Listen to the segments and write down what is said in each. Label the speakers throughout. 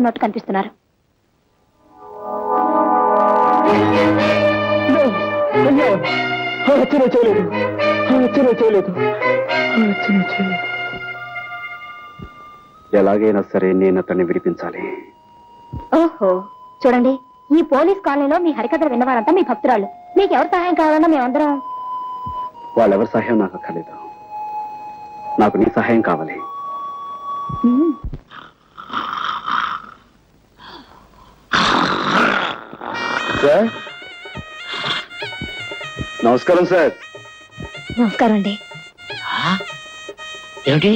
Speaker 1: ఉన్నట్టు కనిపిస్తున్నారు.
Speaker 2: ఎలాగైనా సరే నేను అతన్ని విడిపించాలి.
Speaker 1: ఓహో చూడండి, ఈ పోలీస్ కాలనీలో మీ హరికథలు విన్నవారంతా మీ భక్తురాళ్ళు. మీకు ఎవరు సహాయం కావాలన్నా మేమందరం.
Speaker 2: వాళ్ళెవరి సహాయం నాకు అక్కర్లేదు, నాకు నీ సహాయం కావాలి. సార్ నమస్కారం. సార్
Speaker 1: నమస్కారం అండి.
Speaker 3: ఏమిటి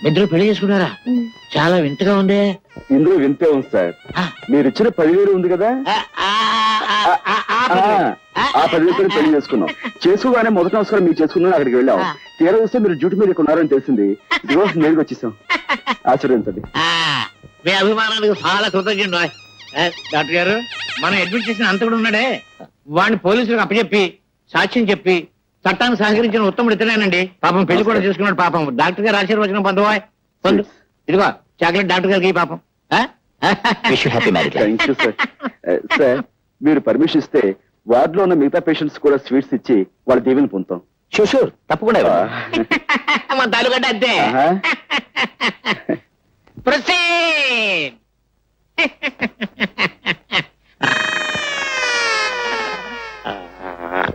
Speaker 3: ఇద్దరు పెళ్లి చేసుకున్నారా? చాలా వింతగా ఉంది.
Speaker 2: ఇందులో వింతే ఉంది సార్. మీరు ఇచ్చిన 10,000 ఉంది కదా, ఆ 10,000 పెళ్లి చేసుకున్నాం. చేసుకోగానే మొదటి నమస్కారం మీరు చేసుకున్నాను, అక్కడికి వెళ్ళాం. తీరా వస్తే మీరు డ్యూటీ మీద ఉన్నారని తెలిసింది. రోజు నేరుగా వచ్చేసాం. ఆశీర్వదించండి.
Speaker 3: మీ అభిమానానికి చాలా కృతజ్ఞుడు. డాక్టర్ గారు, మనం అడ్మిట్ చేసిన అంత కూడా ఉన్నాడే, వాడిని పోలీసులకు అప్పచెప్పి సాక్ష్యం చెప్పి చట్టాన్ని సహకరించిన ఉత్తముడు ఇతనేనండి. పాపం పెళ్లి కూడా చేసుకున్నాడు. పాపం డాక్టర్ గారు ఆశీర్వచనం పొందవా? పొందు. ఇదిగో చాక్లెట్ డాక్టర్ గారికి పాపం.
Speaker 2: Thank you sir. సార్ మీరు పర్మిషన్ ఇస్తే వార్డ్ లో ఉన్న మిగతా పేషెంట్స్ కూడా స్వీట్స్ ఇచ్చి వాళ్ళ దీవెని పొందుతాం.
Speaker 3: షూర్ తప్పకుండా మన తాలూకంటే అంతే. ప్రొసీడ్.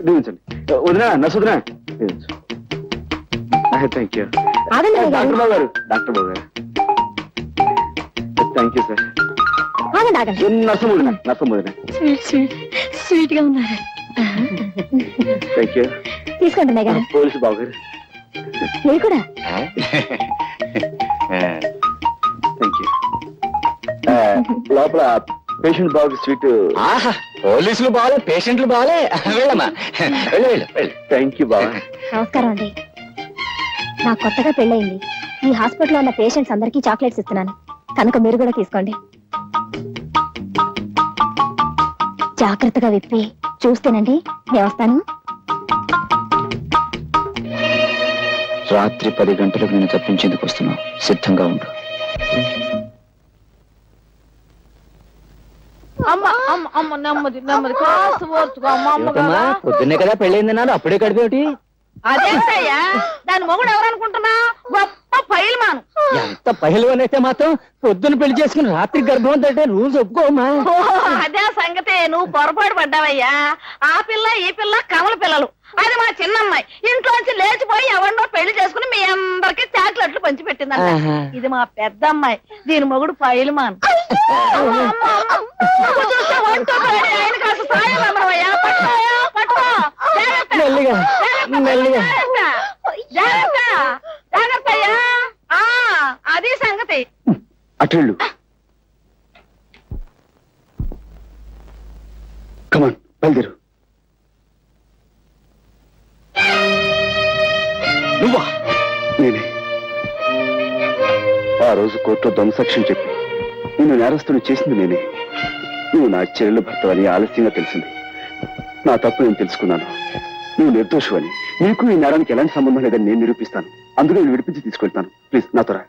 Speaker 2: దీవించండి. వదినా నసుదినా. థ్యాంక్ యూ డాక్టర్ బాబు గారు. డాక్టర్ బాబు గారు థ్యాంక్ యూ సార్. నర్సం వదినా, నర్సం వదినా.
Speaker 1: స్వీట్ గా ఉన్నారు.
Speaker 2: Thank you.
Speaker 1: తీసుకోండి మేఘారు.
Speaker 2: పోలీసు బాబు గారు
Speaker 1: మీరు కూడా.
Speaker 2: Thank you. లోపల పేషెంట్ బాబు స్వీట్.
Speaker 3: పోలీసులు బాగాలే, పేషెంట్లు బాగాలే. వెళ్ళమ్మా, వెళ్ళు.
Speaker 2: థ్యాంక్ యూ బాబా.
Speaker 1: నమస్కారం అండి. నాకు కొత్తగా పెళ్ళయింది. ఈ హాస్పిటల్లో ఉన్న పేషెంట్స్ అందరికీ చాక్లెట్స్ ఇస్తున్నాను, కనుక మీరు కూడా తీసుకోండి. జాగ్రత్తగా విప్పి చూస్తేనండి. నేను వస్తాను.
Speaker 2: రాత్రి 10 గంటలకు నేను తప్పించేందుకు వస్తున్నావు, సిద్ధంగా ఉండు.
Speaker 3: పొద్దున్నే కదా పెళ్ళైంది నాన్న, అప్పుడే కడిపేటి.
Speaker 4: అదేంటయ్యా, దాని మొగుడు ఎవరనుకుంటున్నా? గొప్ప పైల్మాను.
Speaker 3: ఎంత పహిల్వాన్ అయితే మాత్రం పొద్దున్న పెళ్లి చేసుకుని రాత్రి గర్భం అంటే రూల్స్ ఒప్పుకోమా?
Speaker 4: అదే సంగతే, నువ్వు పొరపాటు పడ్డావయ్యా. ఆ పిల్ల ఈ పిల్ల కమల పిల్లలు. అది మా చిన్నమ్మాయి ఇంట్లోంచి లేచిపోయి ఎవరినో పెళ్లి చేసుకుని మీ అందరికి చాక్లెట్లు పంచి పెట్టిందంట. ఇది మా పెద్ద అమ్మాయి, దీని మొగుడు పైల్మాన్. ఆయన కాస్త సాయం అమ్మవయ్యా. జాగ్రత్త అయ్యా. అది సంగతి.
Speaker 2: అటెళ్ళు. కమాన్ బయలుదేరు. నువ్వా? నేనే. ఆ రోజు కోర్టులో దొంగసాక్ష్యం చెప్పి నిన్ను నేరస్తుడు చేసింది నేనే. నువ్వు నా చెల్లెలు భర్తవని ఆలస్యంగా తెలిసింది. నా తప్పు నేను తెలుసుకున్నాను. నువ్వు నిర్దోషువని, నీకు ఈ నేరానికి ఎలాంటి సంబంధం లేదని నేను నిరూపిస్తాను. అందులో నేను విడిపించి తీసుకెళ్తాను. ప్లీజ్ నాతో రా.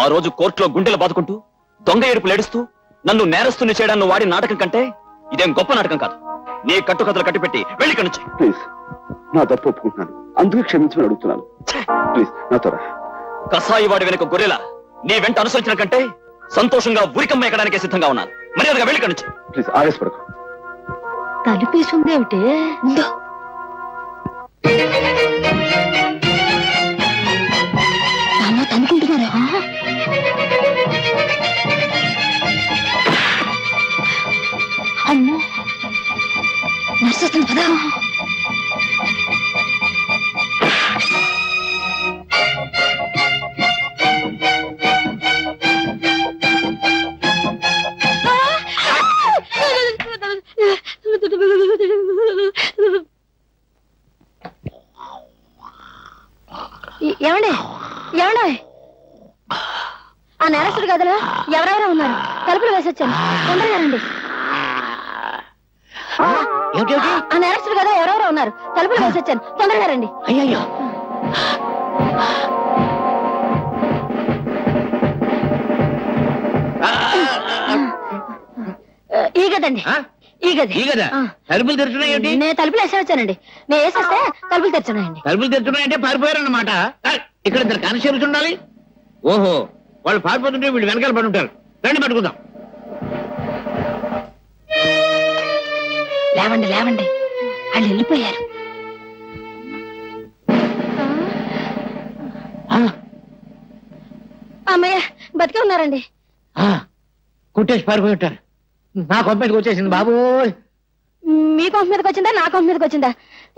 Speaker 5: ఆ రోజు కోర్టులో గుండెలు బాదుకుంటూ దొంగ ఏడుపులు ఏడుస్తూ నన్ను నేరస్తుని చేయడాన్ని వాడి నాటకం కంటే ఇదేం గొప్ప నాటకం కాదు. నీ కట్టుకథలు కట్టిపెట్టి వెళ్ళి ఇక్కడి నుంచి.
Speaker 2: ప్లీజ్, నా తప్పు ఒప్పుకుంటున్నాను, అందుకే క్షమించమని అడుగుతున్నాను. ప్లీజ్ నాతో రా.
Speaker 5: కసాయి వాడి వెనుక గొర్రెలా నీ వెంట అనుసరించిన కంటే సంతోషంగా ఉరికమ్మ ఎక్కడానికే సిద్ధంగా ఉన్నాను. మర్యాదగా వెళ్ళి ఇక్కడి నుంచి.
Speaker 2: ప్లీజ్ ఆవేశపడకు.
Speaker 1: తలుపేసింది ఏమిటి? తనుకుంటున్నారా? అమ్మో, నర్సు వస్తుంది కదా. ఏమండి ఏమండి, ఆ నేరస్తుడు గదిలో ఎవరెవరో ఉన్నారు. తలుపులు వేసొచ్చాను, తొందరగా రండి. ఆ నేరస్తుడు గదిలో ఎవరెవరో ఉన్నారు. తలుపులు వేసొచ్చాను, తొందరగా రండి.
Speaker 3: అయ్యో,
Speaker 4: గదండి
Speaker 3: ఆ?
Speaker 4: ఈ గది
Speaker 3: ఈ కదా
Speaker 4: ఆ.
Speaker 3: తలుపులు తెరుచున్నాయి ఏంటి
Speaker 4: నేను తలుపులు వేసే వచ్చానండి నేను వేసేస్తే తలుపులు తెచ్చున్నాయండి.
Speaker 3: తలుపులు తెరుచున్నాయంటే పారిపోయారన్నమాట. ఇక్కడ ఇద్దరు కానిస్టేబుల్స్ ఉండాలి. ఓహో, వాళ్ళు పారిపోతుంటే వీళ్ళు వెనకాల పడి ఉంటారు. రండి పట్టుకుందాం.
Speaker 4: లేవండి లేవండి, వాళ్ళు వెళ్ళిపోయారు.
Speaker 3: ఆ,
Speaker 4: అమ్మయ్య బతికే ఉన్నారండి.
Speaker 3: ఆ, కుట్టేసి పారిపోయి ఉంటారు. నా కొంపటికి వచ్చేసింది బాబు.
Speaker 4: మీ కొంప మీదకి వచ్చిందా నా కొంప మీదకి వచ్చిందా?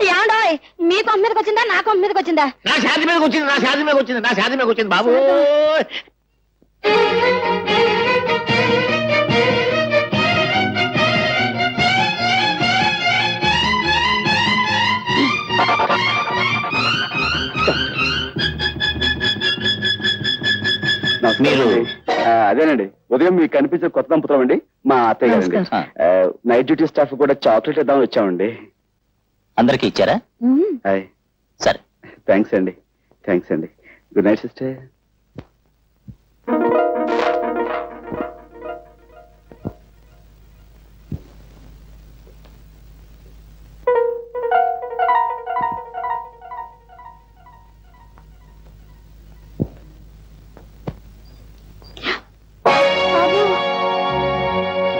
Speaker 4: ఏమండోయ్, మీ కొంప మీదకి వచ్చిందా నా కొంప మీదకి వచ్చిందా?
Speaker 3: నా శాది మీదకి వచ్చింది, నా శాది మీదకి వచ్చింది, నా శాది మీదకి వచ్చింది బాబు.
Speaker 2: మీరు అదేనండి, ఉదయం మీకు కనిపించే కొత్త దంపతులం అండి, మా అత్తయ్య గారండి. నైట్ డ్యూటీ స్టాఫ్ కూడా చాక్లెట్ ఇద్దామని వచ్చామండి.
Speaker 5: అందరికి ఇచ్చారా?
Speaker 2: హాయ్,
Speaker 5: సరే.
Speaker 2: థ్యాంక్స్ అండి. థ్యాంక్స్ అండి. Good night sister.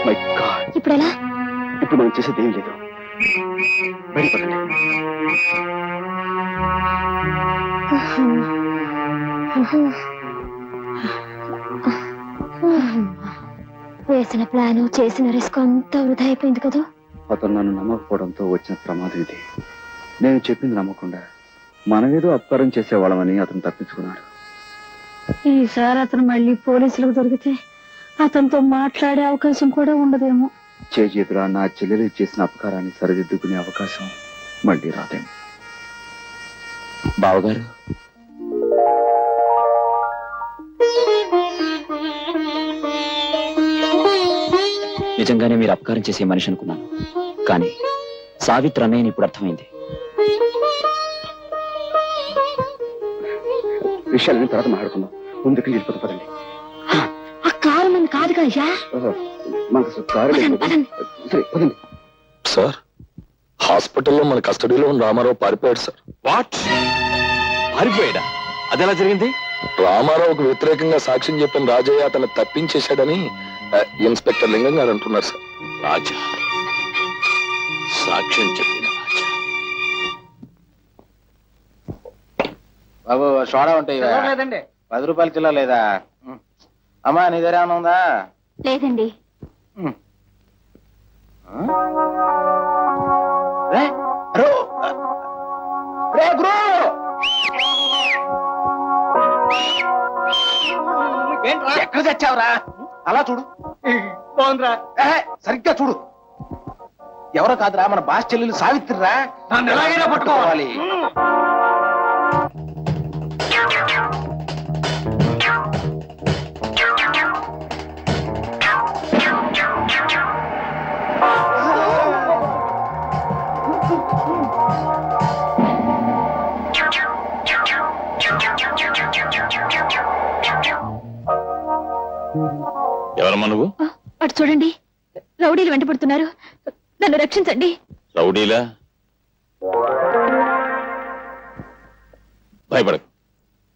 Speaker 2: My God,
Speaker 1: ఇప్పుడు ఎలా?
Speaker 2: ఇప్పుడు మనం చేసేది ఏం లేదు. బయటపడండి.
Speaker 1: వేసిన ప్లాను చేసిన రిస్క్ అంతా వృధా అయిపోయింది కదా.
Speaker 2: అతను నన్ను నమ్మకపోవడంతో వచ్చిన ప్రమాదం ఇది. నేను చెప్పింది నమ్మకుండా మనమేదో అపకారం చేసేవాళ్ళమని అతను తప్పించుకున్నాడు.
Speaker 4: ఈసారి అతను మళ్ళీ పోలీసులకు దొరికితే అతనితో మాట్లాడే అవకాశం కూడా ఉండదేమో.
Speaker 2: చేతులా నా చెల్లెలు చేసిన అపకారాన్ని సరిదిద్దుకునే అవకాశం మళ్ళీ రాదేమో.
Speaker 5: బావగారు, నిజంగానే మీరు అపకారం చేసే మనిషి అనుకున్నాను, కానీ సావిత్రి అన్నయ్యని ఇప్పుడు అర్థమైంది.
Speaker 2: విషయాలని తర్వాత మాట్లాడుకుందాం. ముందుకు వెళ్ళిపోతే పదండి.
Speaker 4: ఆ కారు మంది కాదు కదా.
Speaker 2: మనకు అసలు కారు లేదు. సరే పదండి.
Speaker 6: సార్, హాస్పిటల్లో మన కస్టడీలో ఉన్న రామారావు పారిపోయాడు సార్.
Speaker 5: వాట్? పారిపోయాడా? అదెలా జరిగింది?
Speaker 6: రామారావుకు వ్యతిరేకంగా సాక్ష్యం చెప్పిన రాజయ్య అతను తప్పించేశాడని ఇన్స్పెక్టర్ లింగం గారు అంటున్నారు సార్.
Speaker 5: రాజా సాక్ష్యం చెప్పిన రాజా.
Speaker 7: బాబు సోడా ఉంటాయి
Speaker 3: లేదండి.
Speaker 7: 10 రూపాయల కిలో లేదా? అమ్మా నీ దగ్గర ఏమైనా ఉందా?
Speaker 1: లేదండి.
Speaker 7: రే, రో, రే గురు, ఎక్కడ తెచ్చావురా? అలా చూడు.
Speaker 3: బాగుందిరా.
Speaker 7: సరిగ్గా చూడు. ఎవరో కాదురా, మన బాస్ చెల్లెలు సావిత్రిరా.
Speaker 3: నన్ను ఎలాగైనా పట్టుకోవాలి.
Speaker 6: ఎవరమ్మా నువ్వు?
Speaker 1: అటు చూడండి, రౌడీలు వెంటపడుతున్నారు. నన్ను రక్షించండి.
Speaker 6: రౌడీలా? భయపడకు,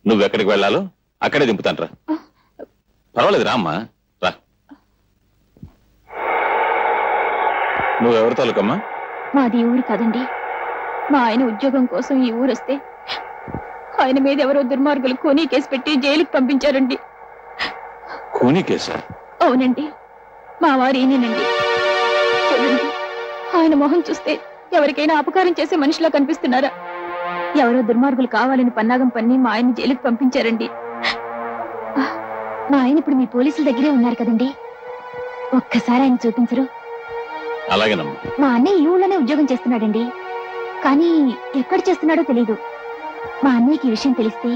Speaker 6: నువ్వెక్కడికి వెళ్ళాలో అక్కడే దింపుతాను రా. పర్వాలేదు రామ్మా, రా. నువ్వెవరి తాలూకమ్మా?
Speaker 1: మాది ఈ ఊరు కాదండి. మా ఆయన ఉద్యోగం కోసం ఈ ఊరు వస్తే ఆయన మీద ఎవరో దుర్మార్గులు కోనీ కేసు పెట్టి జైలుకి పంపించారండి.
Speaker 6: కూనీ కేసా?
Speaker 1: అవునండి, మా వారు ఈయనేనండి. చూడండి, ఆయన మొహం చూస్తే ఎవరికైనా అపకారం చేసే మనిషిలా కనిపిస్తున్నారా? ఎవరో దుర్మార్గులు కావాలని పన్నాగం పన్ని మా ఆయన జైలుకి పంపించారండి. మా ఆయన ఇప్పుడు మీ పోలీసుల దగ్గరే ఉన్నారు కదండి, ఒక్కసారి ఆయన చూపించరు?
Speaker 6: అలాగేనమ్మా.
Speaker 1: మా అన్నయ్య ఈ ఊళ్ళోనే ఉద్యోగం చేస్తున్నాడండి, కానీ ఎక్కడ చేస్తున్నాడో తెలీదు. మా అన్నయ్యకి ఈ విషయం తెలిస్తే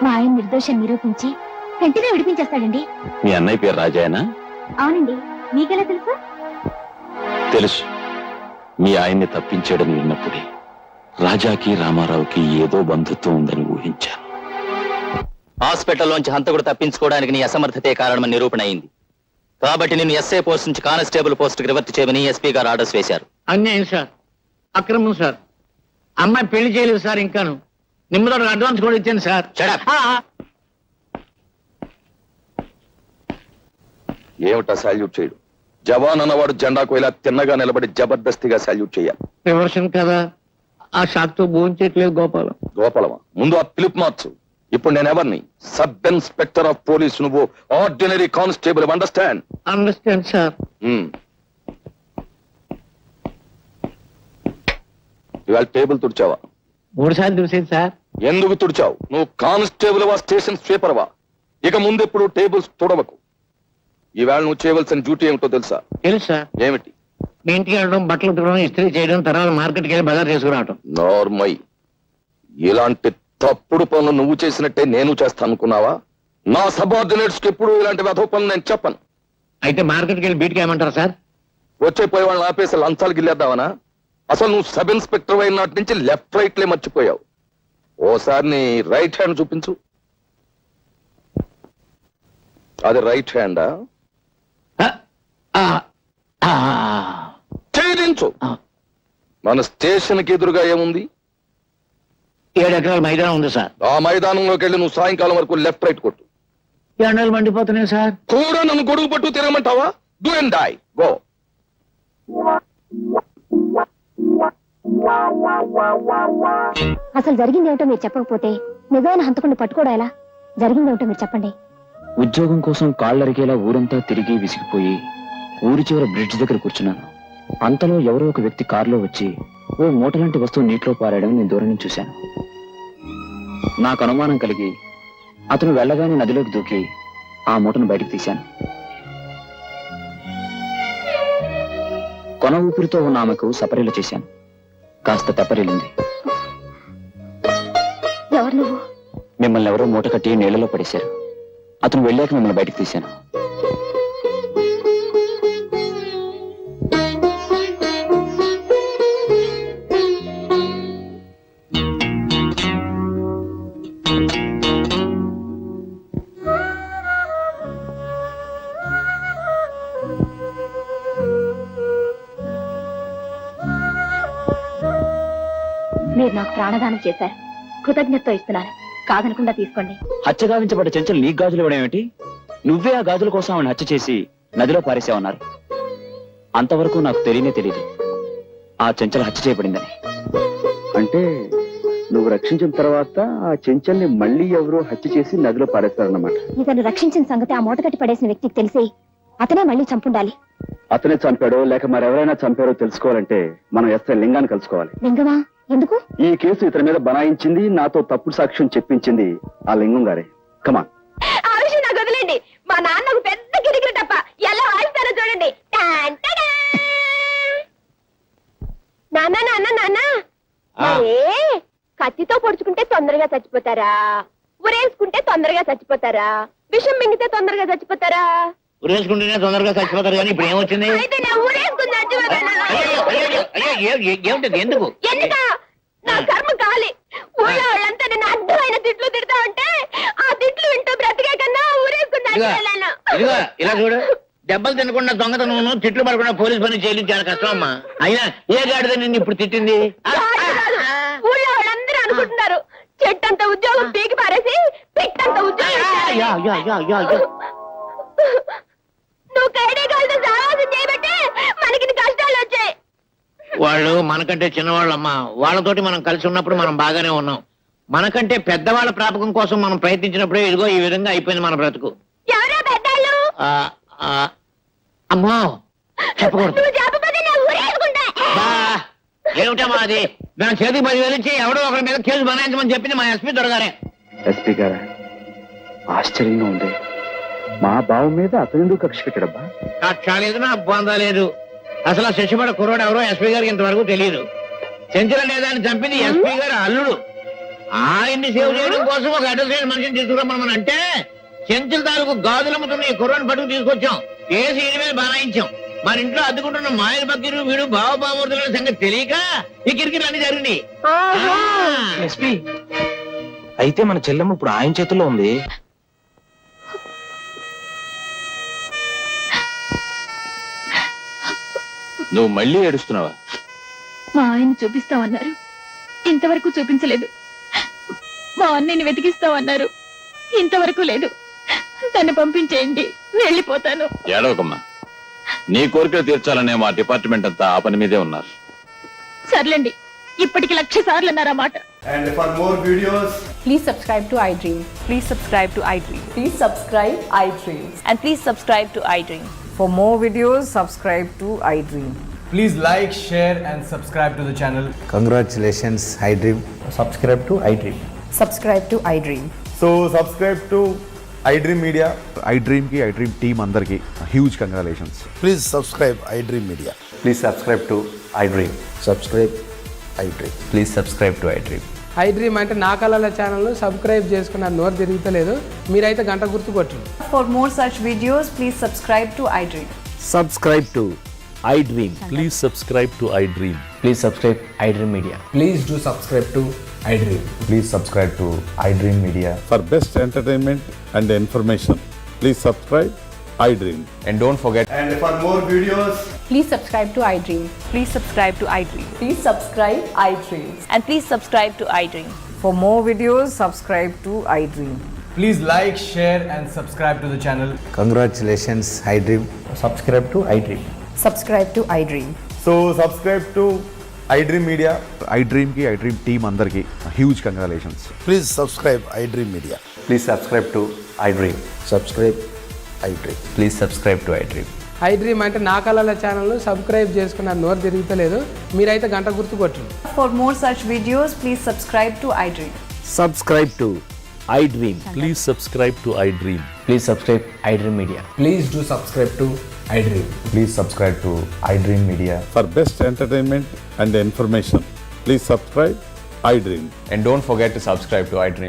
Speaker 1: మా ఆయన నిర్దోషం నిరూపించి వెంటనే విడిపించేస్తాడండి.
Speaker 6: మీ అన్నయ్య పేరు రాజాయనా?
Speaker 1: అవునండి, మీకెలా తెలుసు?
Speaker 6: తెలుసు. మీ ఆయన్ని తప్పించాడని విన్నప్పుడే రాజాకి రామారావుకి ఏదో బంధుత్వం ఉందని ఊహించాను.
Speaker 5: హాస్పిటల్లోంచి హంతకుడు తప్పించుకోవడానికి నీ అసమర్థతే కారణమని నిరూపణ అయింది. కాబట్టి నేను ఎస్ఐ పోస్ట్ నుంచి కానిస్టేబుల్ పోస్ట్ కి రివర్ట్ చేయమని ఎస్పీ గారు ఆర్డర్స్ వేశారు.
Speaker 3: అన్యాయం సార్, అక్రమం సార్. అమ్మాయి పెళ్లి చేయలేదు సార్, ఇంకాను నిమ్మతో అడ్వాన్స్ కూడా ఇచ్చాను సార్.
Speaker 5: Shut up.
Speaker 6: ఏమిటా సాల్యూట్ చేయడు? జవాన్ అన్నవాడు జెండాకు ఇలా తిన్నగా నిలబడి జబర్దస్తిగా సాల్యూట్ చేయాలి.
Speaker 3: రివర్షన్ కదా, ఆ షాక్ తో భోంచేయట్లేదు గోపాలం.
Speaker 6: గోపాలమా, ముందు ఆ పిలుపు మార్చు. ఇప్పుడు నేను ఎవరిని? సబ్ ఇన్స్పెక్టర్ ఆఫ్ పోలీస్, నువ్వు ordinary constable. Understand?
Speaker 3: Understand sir.
Speaker 6: ఇవాళ టేబుల్ తుడిచావా?
Speaker 3: 3 సార్లు చూసేది సార్.
Speaker 6: ఎందుకు తుడిచావు? నువ్వు కానిస్టేబుల్ వా, స్టేషన్ స్వీపర్ వా? ఇక ముందెప్పుడు టేబుల్స్ తుడవకు. ఈవేళ నువ్వు చేయవలసిన డ్యూటీ ఏమిటో తెలుసా?
Speaker 3: తెలుసు సార్.
Speaker 6: ఏమిటి?
Speaker 3: మీ ఇంటికి వెళ్ళడం, బట్టలు ఉతకడం, ఇస్త్రీ చేయడం, తర్వాత మార్కెట్కి వెళ్ళి బజార్ చేసుకురావటం.
Speaker 6: నార్మై. ఇలాంటి తప్పుడు పనులు నువ్వు చేసినట్టే నేను చేస్తాను అనుకున్నావా? నా సబార్డినేట్స్ కి ఎప్పుడు ఇలాంటి వెధవ పనులు నేను చెప్పను.
Speaker 3: అయితే మార్కెట్కి వెళ్ళి బీట్కి ఏమంటారు సార్?
Speaker 6: వచ్చే పోయి వాళ్ళని ఆపేసి లంచాలు గిల్లేద్దామనా? అసలు నువ్వు సబ్ ఇన్స్పెక్టర్ అయిన నాటి నుంచి లెఫ్ట్ రైట్లే మర్చిపోయావు. ఓసారి నీ రైట్ హ్యాండ్ చూపించు. అది రైట్ హ్యాండా? ఛేదించు. మన స్టేషన్ కి ఎదురుగా ఏముంది?
Speaker 3: 7 ఎకరాల మైదానం ఉంది సార్.
Speaker 6: ఆ మైదానంలోకి వెళ్ళి నువ్వు సాయంకాలం వరకు లెఫ్ట్ రైట్ కొట్టు.
Speaker 3: ఎండలు మండిపోతున్నాయి సార్.
Speaker 6: కూడా నన్ను గొడుగు పట్టు తిరగమంటావా? Do and die, go.
Speaker 1: అసలు జరిగిందేమిటో మీరు చెప్పకపోతే నిజమైన హంతకుండా పట్టుకోవడం ఎలా? జరిగిందేమిటో మీరు చెప్పండి.
Speaker 5: ఉద్యోగం కోసం కాళ్ళరిగేలా ఊరంతా తిరిగి విసిగిపోయి ఊరి చివర బ్రిడ్జ్ దగ్గర కూర్చున్నాను. అంతలో ఎవరో ఒక వ్యక్తి కారులో వచ్చి ఓ మూట లాంటి వస్తువు నీటిలో పారాయడం నేను దూరం నుంచి చూశాను. నాకు అనుమానం కలిగి అతను వెళ్ళగానే నదిలోకి దూకి ఆ మూటను బయటకు తీశాను. కొన ఊపిరితో ఉన్న ఆమెకు సపరీలు చేశాను. కాస్త తెప్పరిల్లింది.
Speaker 1: ఎవరు నువ్వు?
Speaker 5: మిమ్మల్ని ఎవరో మూట కట్టి నీళ్లలో పడేశారు. అతను వెళ్ళాక మిమ్మల్ని బయటకు తీశాను.
Speaker 1: మీరు నాకు ప్రాణదానం చేశారు. కృతజ్ఞతతో ఇస్తున్నాను. కాదనకుండా తీసుకోండి.
Speaker 5: హత్య గావించబడ్డ చెంచలు నీకు గాజులు ఇవ్వడం ఏమిటి? నువ్వే ఆ గాజుల కోసం ఆమెను హత్య చేసి నదిలో పారేసావన్నారు. అంతవరకు నాకు తెలియదు ఆ చెంచలు హత్య చేయబడిందని.
Speaker 2: అంటే నువ్వు రక్షించిన తర్వాత ఆ చెంచల్ని మళ్ళీ ఎవరో హత్య చేసి నదిలో పారేస్తారన్నమాట.
Speaker 1: ఇతను రక్షించిన సంగతి ఆ మూట కట్టి పడేసిన వ్యక్తికి తెలిసి అతనే మళ్ళీ చంపుండాలి.
Speaker 2: అతనే చంపాడో లేక మరెవరైనా చంపారో తెలుసుకోవాలంటే మనం ఎస్ఐ లింగాన్ని కలుసుకోవాలి.
Speaker 1: లింగమా? ఎందుకు?
Speaker 2: ఈ కేసు ఇతని మీద బనాయించింది, నాతో తప్పుడు సాక్ష్యం చెప్పించింది ఆ లింగం గారే. కమాన్.
Speaker 1: ఆ విషయం నాకు వదిలేండి. మా నాన్నకు పెద్ద కిరికిరి తప్ప ఎలా వాయిస్తారో చూడండి. నాన్న నాన్న నాన్న, కత్తితో పొడుచుకుంటే తొందరగా చచ్చిపోతారా? ఉరేసుకుంటే తొందరగా చచ్చిపోతారా? విషం మింగితే తొందరగా చచ్చిపోతారా?
Speaker 3: ఉరేసుకుంటేనే తొందరగా చచ్చిపోతారు. కానీ ఇప్పుడు ఏమొచ్చింది?
Speaker 1: అయితే నేను ఊరేసుకుని చచ్చిపోతాను.
Speaker 3: ఏమిటది? ఎందుకు?
Speaker 1: ఎందుకా? నా కర్మ కాలి. ఊళ్ళో వాళ్ళంతా నేను అడ్డమైన తిట్లు తిడతా ఉంటే ఆ తిట్లు వింటూ బ్రతికే కన్నా ఊరేసుకుని చచ్చిపోయాను.
Speaker 3: ఇదిగో ఇలా చూడు, దెబ్బలు తినకుండా దొంగతనం, తిట్లు పడకుండా పోలీస్ పని చేయడం చాలా కష్టం అమ్మా. అయినా ఏ గాడిద నిన్ను ఇప్పుడు తిట్టింది?
Speaker 1: ఊళ్ళో వాళ్ళందరూ అనుకుంటున్నారు చెట్టంత ఉద్యోగం పీకి పారేసి పిట్టంత ఉద్యోగం. నువ్వు కైడేగాలతో సావాసం చేయబట్టే మనకి కష్టాలు వచ్చాయి.
Speaker 3: వాళ్ళు మనకంటే చిన్నవాళ్ళమ్మా. వాళ్ళతోటి మనం కలిసి ఉన్నప్పుడు మనం బాగానే ఉన్నాం. మనకంటే పెద్దవాళ్ళ ప్రాపకం కోసం మనం ప్రయత్నించినప్పుడే ఇదిగో ఈ విధంగా అయిపోయింది మన బ్రతుకు.
Speaker 1: ఎవరో పెద్దాళ్ళు?
Speaker 3: అమ్మో చెప్పకూడదు.
Speaker 1: నువ్వు చెప్పకపోతే నేను ఊరేసుకుంటా.
Speaker 3: ఏమిటమ్మా అది? నా చేతికి 10,000 ఇచ్చి ఎవడో ఒకరి మీద కేసు బనాయించమని చెప్పింది మా ఎస్పీ దొరగారే.
Speaker 2: ఎస్పీ గారా, ఆశ్చర్యంగా ఉంది. మా బావ మీద అతనెందుకు కక్ష పెట్టాడబ్బా?
Speaker 3: కక్ష లేదు, నా బొంద లేదు. అసలు ఆ శశిపడ కుర్రాడు ఎవరో ఎస్పీ గారికి ఇంతవరకు తెలియదు. చెంచల లేదాన్ని చంపింది ఎస్పీ గారు అల్లుడు. ఆయన్ని సేవ్ చేయడం కోసం ఒక అడ్రస్ మనిషిని తీసుకురమ్మని అంటే చెంచుల తాలూకు గాజులమ్ముతున్న ఈ కుర్రాన్ని పట్టుకు తీసుకొచ్చాం. కేసు ఈయన మీద బనాయించాం. మన ఇంట్లో అద్దుకుంటున్న మాయల బకీరు వీడు బావబామూర్తుల సంగతి తెలియక ఈ కిరికిరి అన్ని జరిగింది.
Speaker 7: ఎస్పీ, అయితే మన చెల్లెమ్మ ఇప్పుడు ఆయన చేతుల్లో ఉంది.
Speaker 8: నువ్వు మళ్ళీ ఏడుస్తున్నావా?
Speaker 1: మా ఆయన చూపిస్తామన్నారు, ఇంతవరకు చూపించలేదు. మా అన్నయ్యని వెతికిస్తామన్నారు, ఇంతవరకు లేదు. తను పంపించేయండి, వెళ్ళిపోతాను.
Speaker 8: ఏడవకమ్మా, నీ కోరికలు తీర్చాలనే మా డిపార్ట్మెంట్ అంతా ఆ పని మీదే ఉన్నారు.
Speaker 1: సర్లేండి, ఇప్పటికి 1,00,000 సార్లు అన్నారు ఆ మాట.
Speaker 9: And for more videos,
Speaker 10: Please subscribe to iDream.
Speaker 4: Please subscribe to iDream.
Speaker 10: Please subscribe iDream.
Speaker 4: And please subscribe to iDream.
Speaker 10: For more videos, subscribe to iDream.
Speaker 9: please like, share, and subscribe to the channel.
Speaker 11: Congratulations, iDream. Subscribe to iDream.
Speaker 10: Subscribe to iDream.
Speaker 9: So subscribe to iDream Media.
Speaker 2: iDream team అందరికి huge congratulations.
Speaker 11: Please subscribe iDream Media.
Speaker 2: Please subscribe to iDream.
Speaker 11: Subscribe iDream.
Speaker 2: Please subscribe to iDream.
Speaker 12: iDream అంటే నా కళల channel subscribe చేసుకున్న నోరు తిరుగుతలేదు. మీరైతే గంట గుర్తు కొట్టండి.
Speaker 10: For more such videos, please subscribe to iDream.
Speaker 5: Subscribe to iDream.
Speaker 8: Please subscribe to iDream.
Speaker 5: Please subscribe iDream Media.
Speaker 12: Please do subscribe to iDream.
Speaker 11: Please subscribe to iDream Media.
Speaker 8: For best entertainment and information, please subscribe iDream.
Speaker 11: And don't forget,
Speaker 9: And for more videos,
Speaker 10: Please subscribe to iDream.
Speaker 4: Please subscribe to iDream.
Speaker 10: Please subscribe iDream.
Speaker 4: And please subscribe to iDream.
Speaker 10: For more videos, subscribe to iDream.
Speaker 9: please like, share, and subscribe to the channel.
Speaker 11: congratulations, iDream. Subscribe to iDream.
Speaker 10: Subscribe to iDream.
Speaker 9: So subscribe to iDream Media.
Speaker 2: iDream team అందరికి huge congratulations.
Speaker 11: Please subscribe iDream Media.
Speaker 2: Please subscribe to iDream.
Speaker 11: Subscribe iDream.
Speaker 2: Please subscribe to iDream.
Speaker 12: iDream అంటే నా కళల channel subscribe చేసుకున్న నోరు తిరుగుతలేదు. మీరైతే గంట గుర్తు కొట్టండి.
Speaker 10: For more such videos, please subscribe to iDream.
Speaker 5: Subscribe to iDream.
Speaker 8: Please subscribe to iDream.
Speaker 5: Please subscribe iDream Media.
Speaker 12: Please do subscribe to iDream.
Speaker 11: Please subscribe to iDream Media.
Speaker 8: For best entertainment and information, please subscribe iDream.
Speaker 11: And don't forget to subscribe to iDream.